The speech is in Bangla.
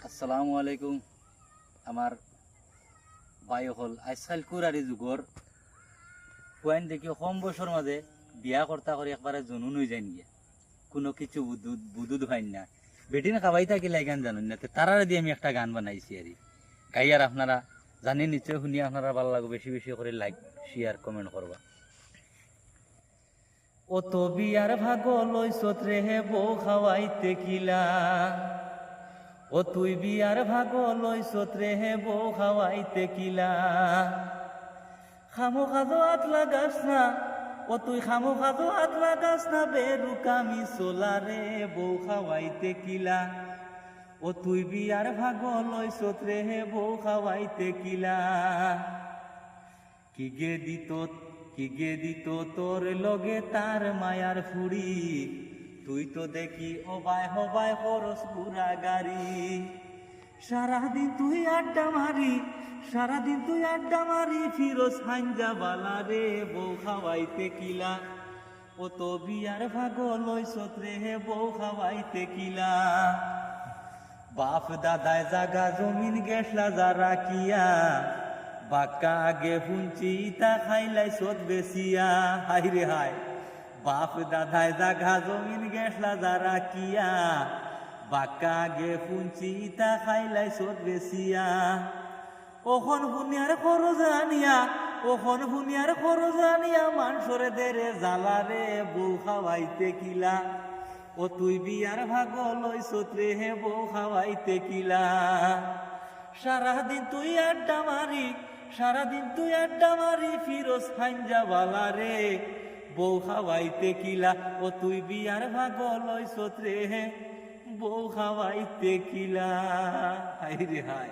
আসসালামু আলাইকুম আমার ভাই হল আজকাল কুরারি যুগর পয়েন্ট দেখি কম বছর মাঝে বিয়া কর্তা করে একবারে জনুন হয়ে যায় নিয়ে কোনো কিছু বুদুদ হয় না বেটি না খাবাই থাকিলে গান জানুন না তারারে দিয়ে আমি একটা গান বানাইছি আর গাই আর আপনারা জানেন নিশ্চয় শুনি আপনারা ভালো লাগবে বেশি বেশি করে লাইক শেয়ার কমেন্ট করবা। ও তো বিয়ার ভাগ লইছত রে হে বউ খাওয়াইতে কিলা, ও তুই বিয়ার ভাগ লইছত রে হে বউ খাওয়াইতে কিলা, খামো খাদো আত লাগাস না, ও তুই খামো খাদো আত লাগাস না বেরুকামি সোলা রে বউ খাওয়াইতে কিলা, ও তুই বিয়ার ভাগ লইছত রে হে বউ খাওয়াইতে কিলা। কি গে দিত তোর লগে তার মায়ার ফুড়ি, তুই তো দেখি হবায় হবায় খরচ পুরা গাড়ি, সারাদিন তুই আড্ডা মারি ফিরোজ হাঞ্জা বালা রে বউ খাওয়াইতে কিলা, ও তো বিয়ার ভাগ লইছত রে হে বউ খাওয়াইতে কিলা। বাপ দাদায় জাগা জমিন গেছলা যারা কিয়া, বাক্কা আগে ফুঞ্চি তা খাইলাই সদ বেসিয়া, হাই রে হাই বাপ দাদায় জাগা জমিন গেছলা যারা কিয়া, বাক্কা আগে ফুঞ্চি তা খাইলাই সদ বেসিয়া। ওখন বুনিয়ার খরচ আনিয়া মানসরে দেরে জ্বালা রে বউ খাওয়াইতে কিলা, ও তুই বিয়ার ভাগ লইছত রে হে বউ খাওয়াইতে কিলা। সারাদিন তুই আড্ডা মারি ফিরোজ হাঞ্জা বালা রে বউ খাওয়াইতে কিলা, ও তুই বিয়ার ভাগ লইছত রে হে বউ খাওয়াইতে কিলা, হাই রে হাই।